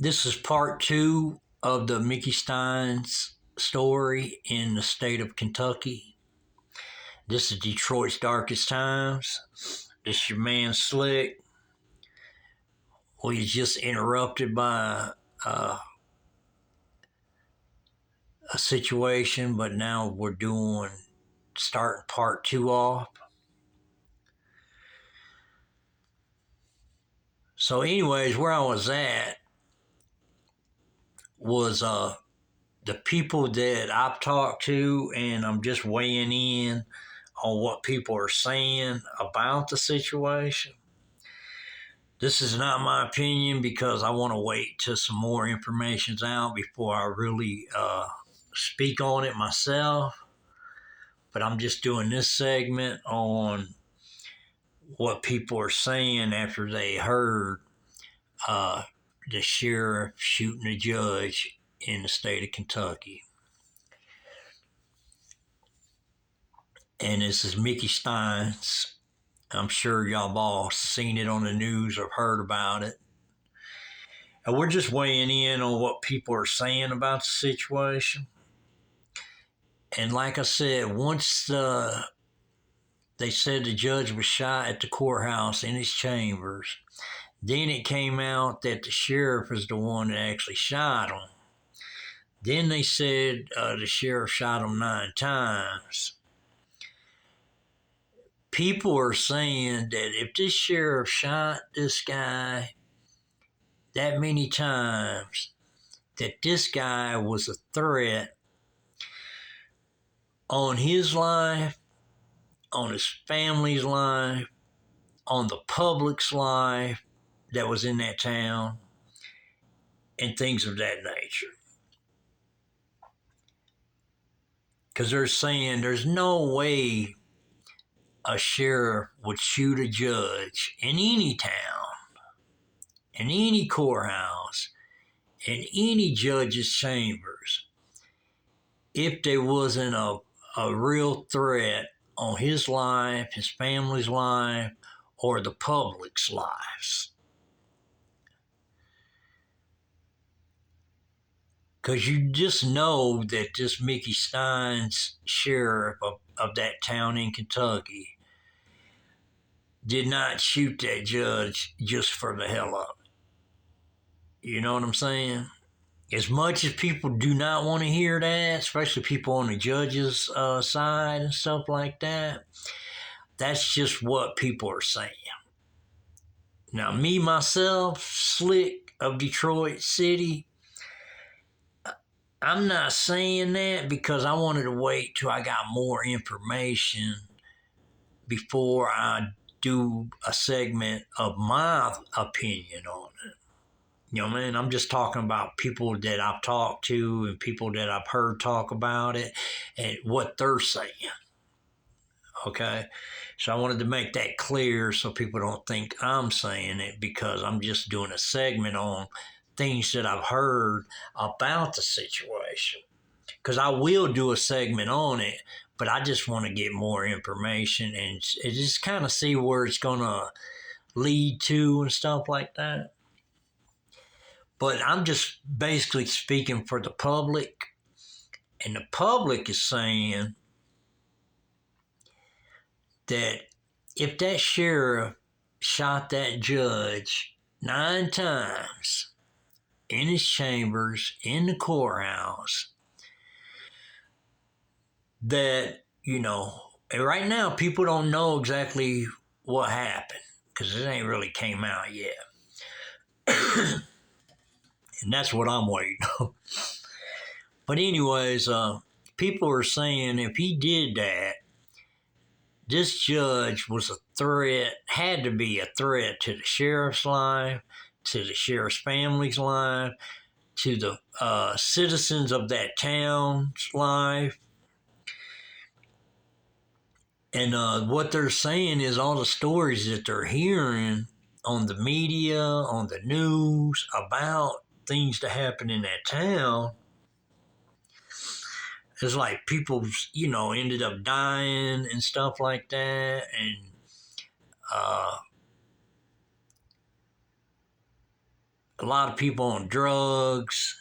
This is part two of the Mickey Stines story in the state of Kentucky. This is Detroit's darkest times. This is your man Slick. We just interrupted by a situation, but now we're starting part two off. So, anyways, where I was at was the people that I've talked to, and I'm just weighing in on what people are saying about the situation. This is not my opinion because I want to wait till some more information's out before I really speak on it myself. But I'm just doing this segment on what people are saying after they heard the sheriff shooting a judge in the state of Kentucky. And this is Mickey Stines. I'm sure y'all have all seen it on the news or heard about it. And we're just weighing in on what people are saying about the situation. And like I said, once they said the judge was shot at the courthouse in his chambers, then it came out that the sheriff is the one that actually shot him. Then they said the sheriff shot him 9 times. People are saying that if this sheriff shot this guy that many times, that this guy was a threat on his life, on his family's life, on the public's life that was in that town, and things of that nature. Because they're saying there's no way a sheriff would shoot a judge in any town, in any courthouse, in any judge's chambers, if there wasn't a real threat on his life, his family's life, or the public's lives. Because you just know that this Mickey Stines, sheriff of that town in Kentucky, did not shoot that judge just for the hell of it. You know what I'm saying? As much as people do not want to hear that, especially people on the judge's side and stuff like that, that's just what people are saying. Now, me, myself, Slick of Detroit City, I'm not saying that because I wanted to wait till I got more information before I do a segment of my opinion on it. You know what I mean? I'm just talking about people that I've talked to and people that I've heard talk about it and what they're saying. Okay? So I wanted to make that clear so people don't think I'm saying it because I'm just doing a segment on things that I've heard about the situation. Because I will do a segment on it, but I just want to get more information and just kind of see where it's going to lead to and stuff like that. But I'm just basically speaking for the public, and the public is saying that if that sheriff shot that judge 9 times in his chambers, in the courthouse, that, right now people don't know exactly what happened because it ain't really came out yet. And that's what I'm waiting on. But anyways, people are saying if he did that, this judge was a threat, had to be a threat to the sheriff's life, to the sheriff's family's life, to the citizens of that town's life. And what they're saying is all the stories that they're hearing on the media, on the news, about things that happen in that town, it's like people, ended up dying and stuff like that. And a lot of people on drugs.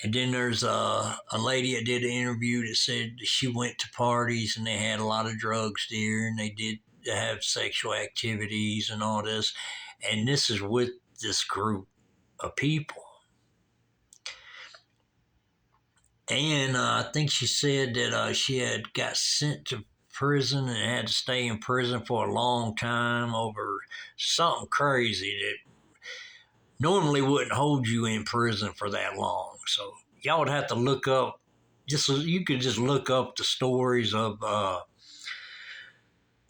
And then there's a lady that did an interview that said she went to parties and they had a lot of drugs there and they did have sexual activities and all this. And this is with this group of people. And I think she said that she had got sent to prison and had to stay in prison for a long time over something crazy that normally wouldn't hold you in prison for that long. So y'all would have to look up. You could just look up the stories of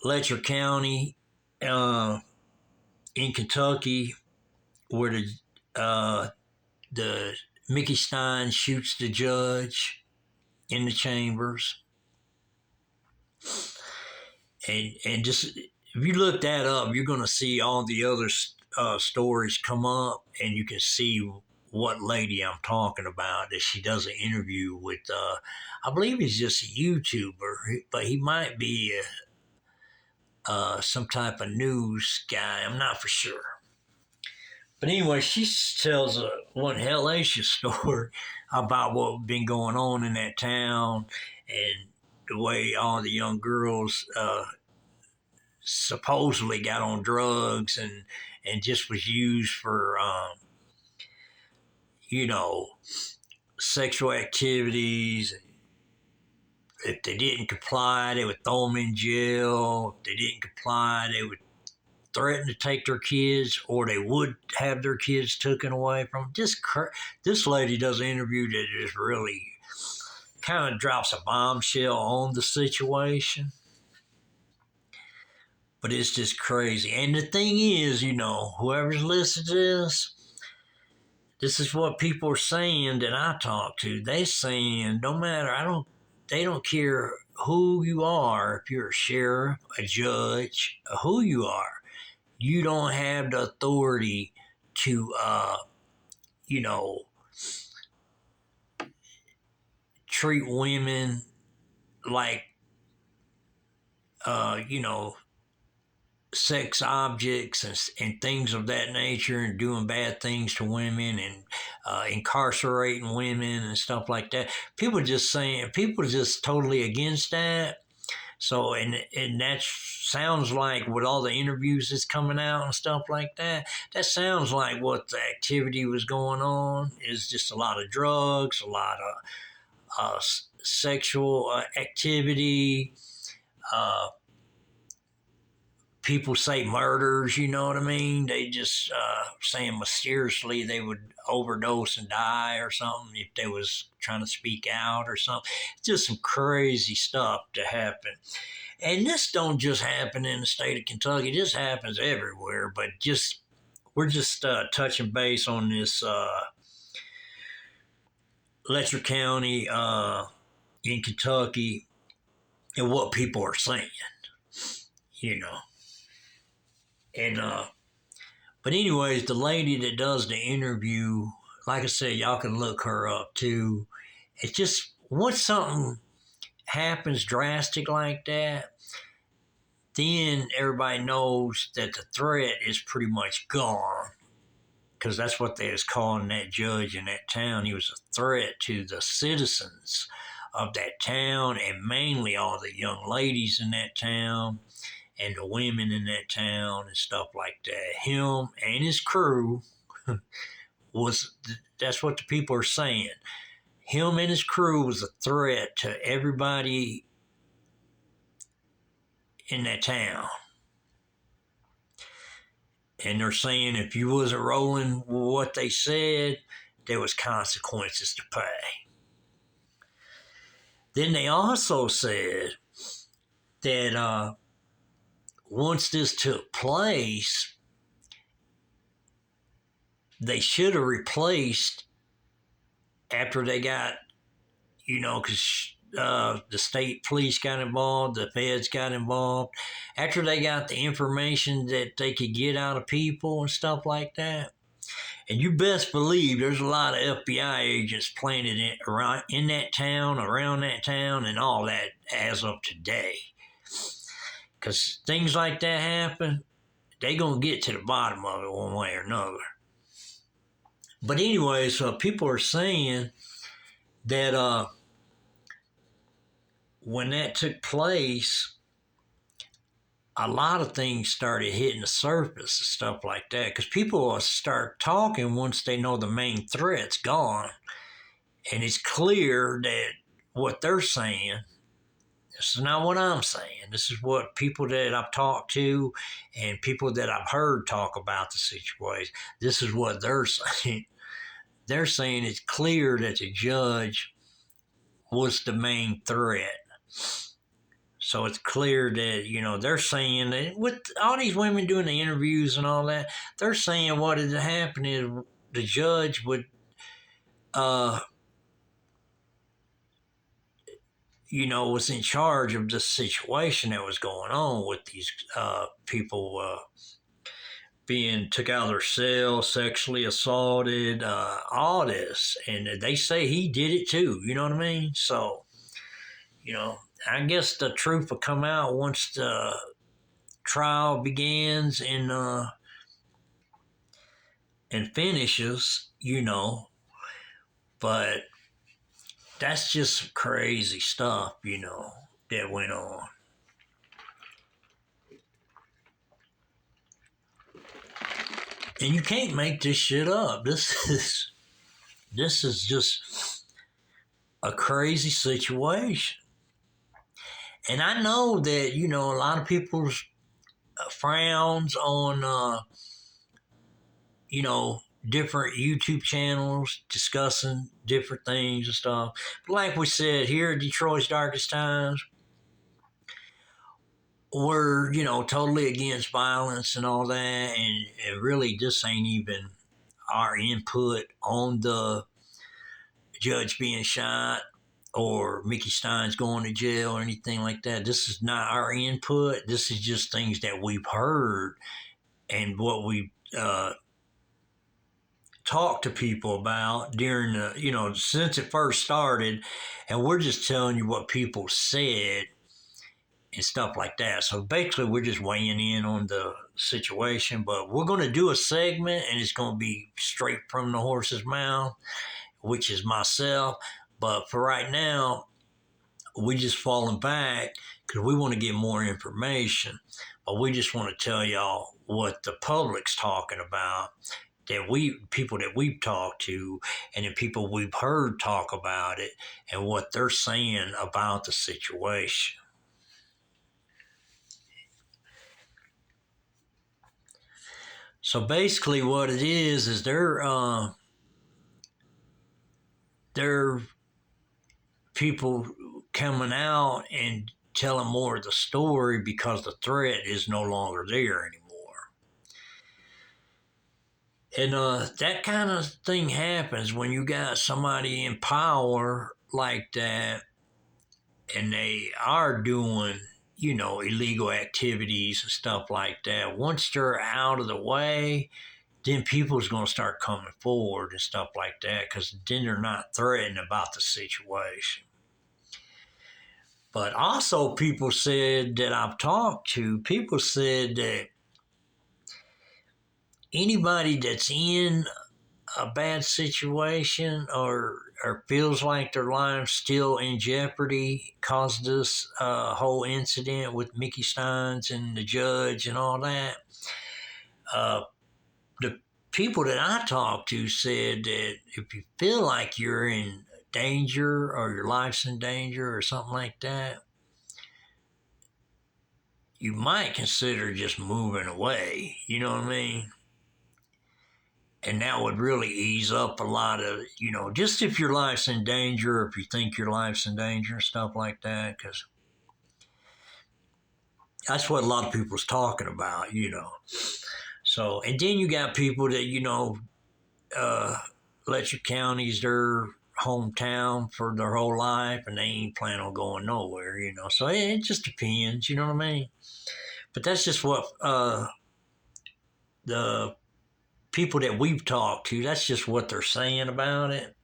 Letcher County in Kentucky, where the Mickey Stein shoots the judge in the chambers, and just if you look that up, you're going to see all the other stories come up, and you can see what lady I'm talking about that she does an interview with. I believe he's just a YouTuber, but he might be some type of news guy. I'm not for sure. But anyway, she tells one hellacious story about what's been going on in that town and the way all the young girls supposedly got on drugs and just was used for, you know, sexual activities. If they didn't comply, they would throw them in jail. If they didn't comply, they would threaten to take their kids, or they would have their kids taken away from them. This lady does an interview that just really kind of drops a bombshell on the situation. But it's just crazy. And the thing is, whoever's listening to this is what people are saying that I talk to. They saying, no matter, they don't care who you are, if you're a sheriff, a judge, who you are. You don't have the authority to, treat women like, sex objects and things of that nature, and doing bad things to women and incarcerating women and stuff like that. People just totally against that. So, and that sounds like with all the interviews that's coming out and stuff like that, that sounds like what the activity was going on is just a lot of drugs, a lot of sexual activity. People say murders, you know what I mean? They just saying mysteriously they would overdose and die or something if they was trying to speak out or something. It's just some crazy stuff to happen. And this don't just happen in the state of Kentucky. This happens everywhere. But we're just touching base on this Letcher County in Kentucky and what people are saying, And but anyways, the lady that does the interview, like I said, y'all can look her up too. It's just once something happens drastic like that, then everybody knows that the threat is pretty much gone. Because that's what they was calling that judge in that town. He was a threat to the citizens of that town, and mainly all the young ladies in that town and the women in that town and stuff like that. Him and his crew that's what the people are saying. Him and his crew was a threat to everybody in that town. And they're saying if you wasn't rolling with what they said, there was consequences to pay. Then they also said that once this took place, they should have replaced after they got, because the state police got involved, the feds got involved. After they got the information that they could get out of people and stuff like that. And you best believe there's a lot of FBI agents planted around in that town, around that town, and all that as of today. Because things like that happen, they going to get to the bottom of it one way or another. But anyways, people are saying that when that took place, a lot of things started hitting the surface and stuff like that, because people will start talking once they know the main threat's gone. And it's clear that what they're saying, this is not what I'm saying. This is what people that I've talked to and people that I've heard talk about the situation, this is what they're saying. They're saying it's clear that the judge was the main threat. So it's clear that, they're saying that with all these women doing the interviews and all that, they're saying what had happened is the judge would, was in charge of the situation that was going on with these people being took out of their cell, sexually assaulted, all this. And they say he did it too. You know what I mean? So, I guess the truth will come out once the trial begins and finishes, but that's just crazy stuff, that went on. And you can't make this shit up. This is just a crazy situation. And I know that, a lot of people frowns on, different YouTube channels discussing different things and stuff. But like we said, here at Detroit's Darkest Times, we're, totally against violence and all that. And really, this ain't even our input on the judge being shot or Mickey Stines going to jail or anything like that. This is not our input. This is just things that we've heard and what we talked to people about during the, since it first started. And we're just telling you what people said and stuff like that. So basically, we're just weighing in on the situation. But we're going to do a segment, and it's going to be straight from the horse's mouth, which is myself. But for right now, we just falling back because we want to get more information. But we just want to tell y'all what the public's talking about, people that we've talked to, and the people we've heard talk about it, and what they're saying about the situation. So basically, what it is they're people coming out and telling more of the story because the threat is no longer there anymore. And that kind of thing happens when you got somebody in power like that and they are doing, illegal activities and stuff like that. Once they're out of the way, then people's going to start coming forward and stuff like that because then they're not threatened about the situation. But also people said that I've talked to, people said that anybody that's in a bad situation or feels like their life's still in jeopardy caused this whole incident with Mickey Stines and the judge and all that. The people that I talked to said that if you feel like you're in danger or your life's in danger or something like that, you might consider just moving away. You know what I mean? And that would really ease up a lot of, just if your life's in danger, or if you think your life's in danger and stuff like that, because that's what a lot of people's talking about, So, and then you got people that, Letcher County's their hometown for their whole life, and they ain't planning on going nowhere, So it just depends, you know what I mean? But that's just what the people that we've talked to, that's just what they're saying about it.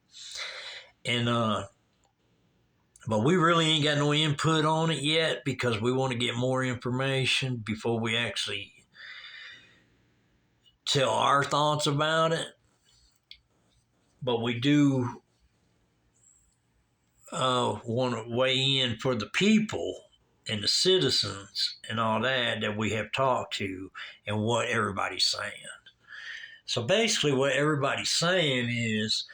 And but we really ain't got no input on it yet because we want to get more information before we actually tell our thoughts about it. but we do want to weigh in for the people and the citizens and all that we have talked to and what everybody's saying. So basically, what everybody's saying is,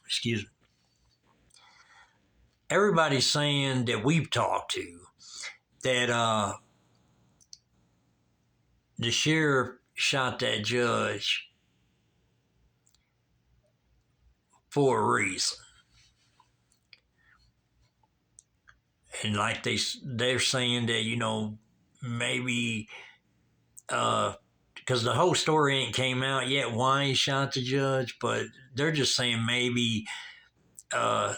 excuse me, everybody's saying that we've talked to that the sheriff shot that judge for a reason. And like they're saying that, maybe because the whole story ain't came out yet why he shot the judge, but they're just saying maybe uh,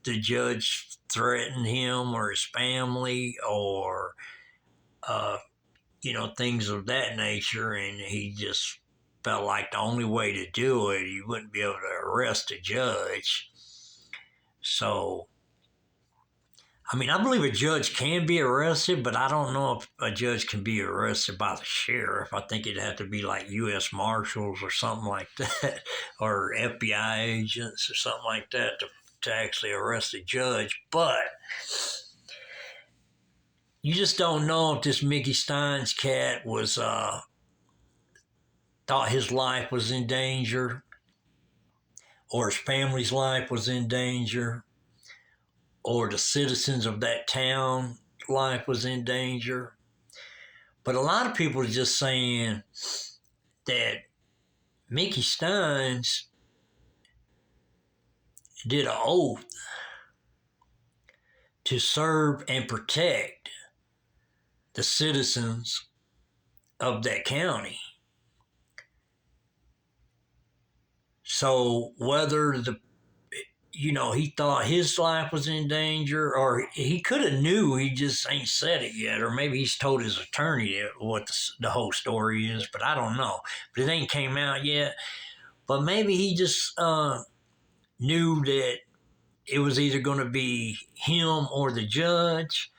the judge threatened him or his family or uh, things of that nature, and he just felt like the only way to do it, he wouldn't be able to arrest a judge. So I mean, I believe a judge can be arrested, but I don't know if a judge can be arrested by the sheriff. I think it'd have to be like U.S. Marshals or something like that, or FBI agents or something like that to actually arrest a judge. But you just don't know if this Mickey Stines cat was thought his life was in danger or his family's life was in danger or the citizens of that town life was in danger. But a lot of people are just saying that Mickey Stines did an oath to serve and protect the citizens of that county. So whether he thought his life was in danger, or he could have knew, he just ain't said it yet, or maybe he's told his attorney what the whole story is, but I don't know. But it ain't came out yet. But maybe he just knew that it was either going to be him or the judge,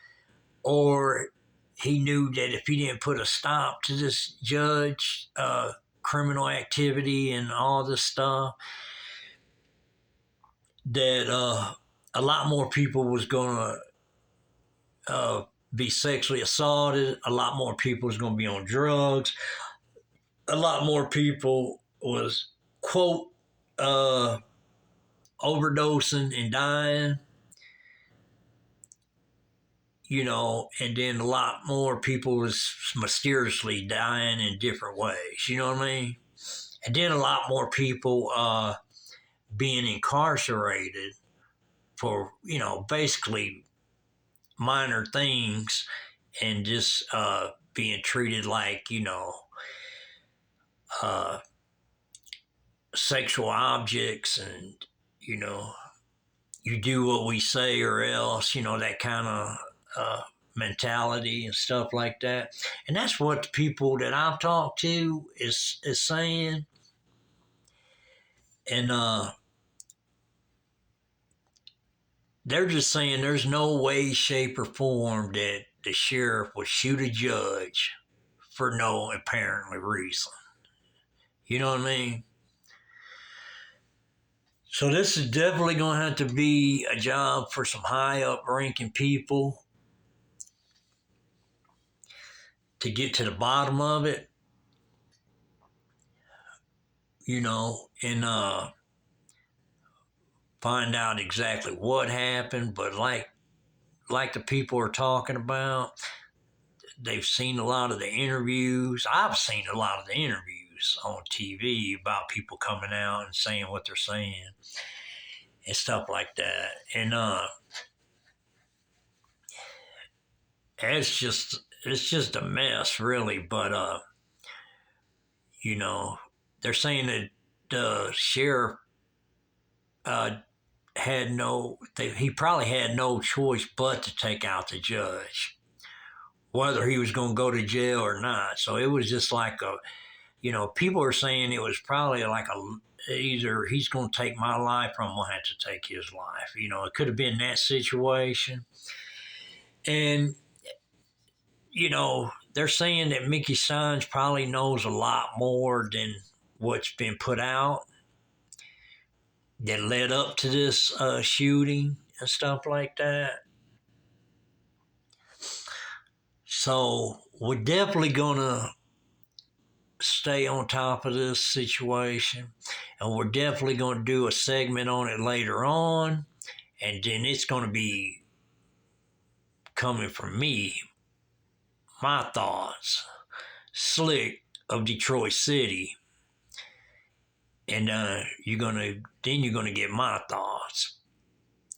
or he knew that if he didn't put a stop to this judge, criminal activity and all this stuff, that a lot more people was going to be sexually assaulted. A lot more people was going to be on drugs. A lot more people was, quote, overdosing and dying, and then a lot more people was mysteriously dying in different ways, you know what I mean? And then a lot more people being incarcerated for, basically minor things and just being treated like, uh, sexual objects and, you know, you do what we say or else, that kind of mentality and stuff like that. And that's what the people that I've talked to is saying. And they're just saying there's no way, shape, or form that the sheriff would shoot a judge for no apparent reason. You know what I mean? So this is definitely going to have to be a job for some high up ranking people to get to the bottom of it, and find out exactly what happened. But like the people are talking about, they've seen a lot of the interviews. I've seen a lot of the interviews on TV about people coming out and saying what they're saying and stuff like that. And it's just a mess, really. But they're saying that the sheriff he probably had no choice but to take out the judge, whether he was going to go to jail or not. So it was just like people are saying it was probably like either he's going to take my life or I'm going to have to take his life. It could have been that situation. And, they're saying that Mickey Stines probably knows a lot more than what's been put out. that led up to this shooting and stuff like that. So we're definitely going to stay on top of this situation, and we're definitely going to do a segment on it later on, and then it's going to be coming from me, my thoughts, Slick of Detroit City, and you're gonna get my thoughts.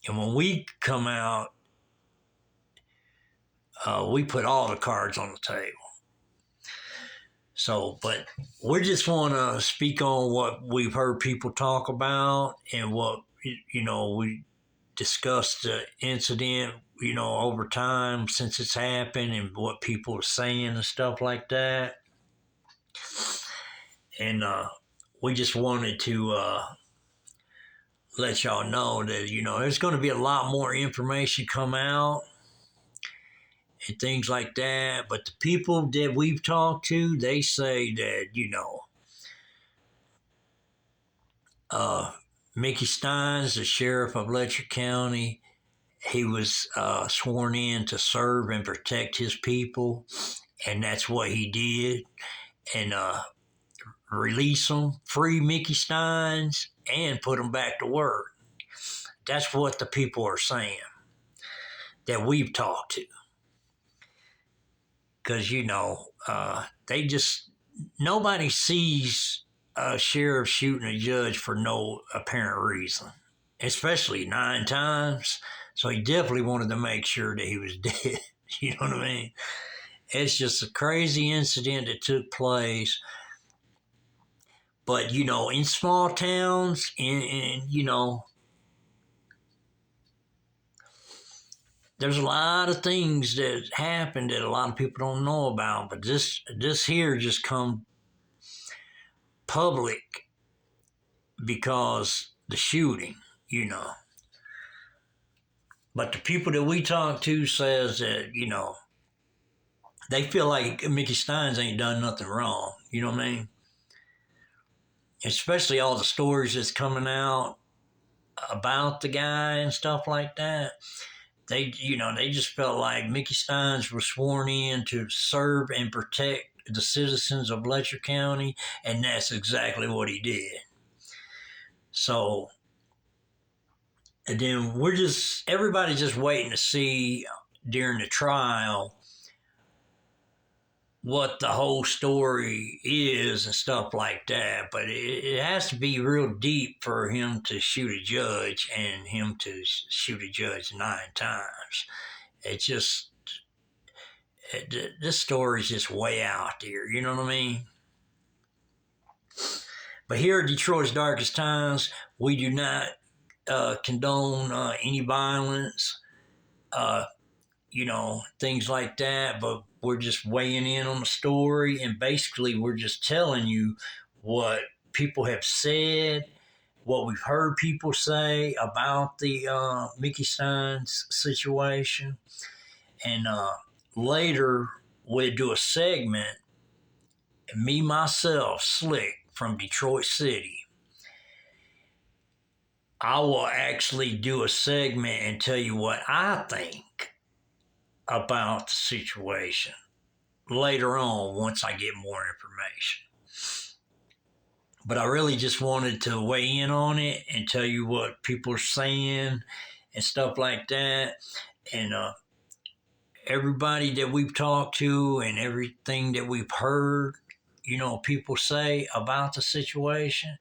And when we come out, we put all the cards on the table. So, but we just want to speak on what we've heard people talk about and what we discussed the incident, over time since it's happened and what people are saying and stuff like that. And we just wanted to let y'all know that, there's going to be a lot more information come out and things like that. But the people that we've talked to, they say that, Mickey Stines, the sheriff of Letcher County, he was sworn in to serve and protect his people, and that's what he did. And release them, free Mickey Stines, and put them back to work. That's what the people are saying that we've talked to. Because, nobody sees a sheriff shooting a judge for no apparent reason, especially 9 times. So he definitely wanted to make sure that he was dead. You know what I mean? It's just a crazy incident that took place. But, in small towns, and there's a lot of things that happen that a lot of people don't know about. But this here just come public because the shooting, But the people that we talk to says that, they feel like Mickey Stines ain't done nothing wrong. You know what I mean? Especially all the stories that's coming out about the guy and stuff like that. They just felt like Mickey Stines was sworn in to serve and protect the citizens of Letcher County, and that's exactly what he did. So, and then everybody's just waiting to see during the trial what the whole story is and stuff like that. But it has to be real deep for him to shoot a judge and him to shoot a judge 9 times. It just, this story's just way out there. You know what I mean? But here at Detroit's Darkest Times, we do not condone any violence, things like that. But we're just weighing in on the story, and basically we're just telling you what people have said, what we've heard people say about the Mickey Stines situation. And later we'll do a segment, me, myself, Slick, from Detroit City. I will actually do a segment and tell you what I think about the situation later on once I get more information. But I really just wanted to weigh in on it and tell you what people are saying and stuff like that. And everybody that we've talked to and everything that we've heard, people say about the situation,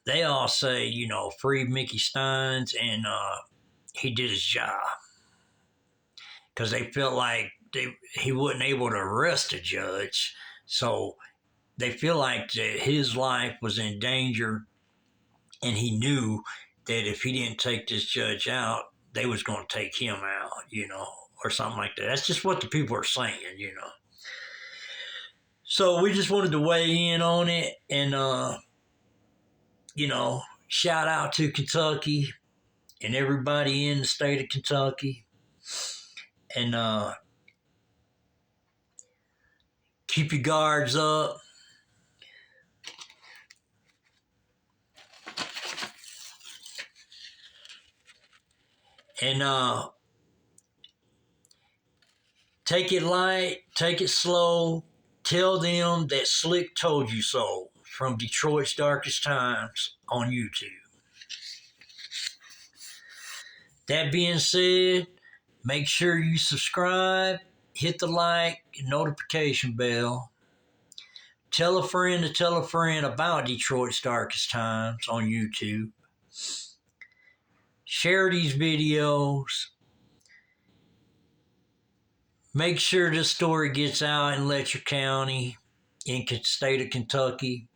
they all say, free Mickey Stines, and he did his job. Because they felt like he wasn't able to arrest a judge. So they feel like that his life was in danger, and he knew that if he didn't take this judge out, they was going to take him out, or something like that. That's just what the people are saying, So we just wanted to weigh in on it, and shout out to Kentucky and everybody in the state of Kentucky. And keep your guards up. And take it light, take it slow. Tell them that Slick told you so from Detroit's Darkest Times on YouTube. That being said, make sure you subscribe, hit the like, and notification bell. Tell a friend to tell a friend about Detroit's Darkest Times on YouTube. Share these videos. Make sure this story gets out in Letcher County, in the state of Kentucky,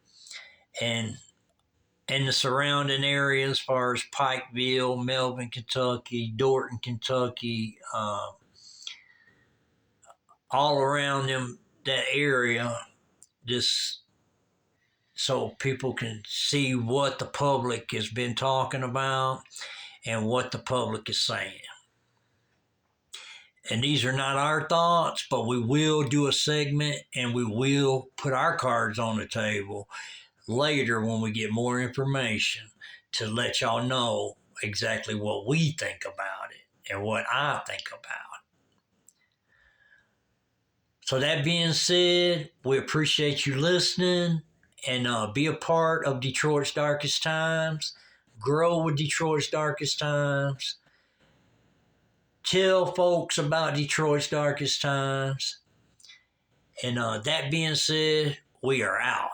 and the surrounding areas as far as Pikeville, Melvin, Kentucky, Dorton, Kentucky, all around them, that area, just so people can see what the public has been talking about and what the public is saying. And these are not our thoughts, but we will do a segment and we will put our cards on the table later when we get more information to let y'all know exactly what we think about it and what I think about it. So that being said, we appreciate you listening and be a part of Detroit's Darkest Times. Grow with Detroit's Darkest Times. Tell folks about Detroit's Darkest Times. And that being said, we are out.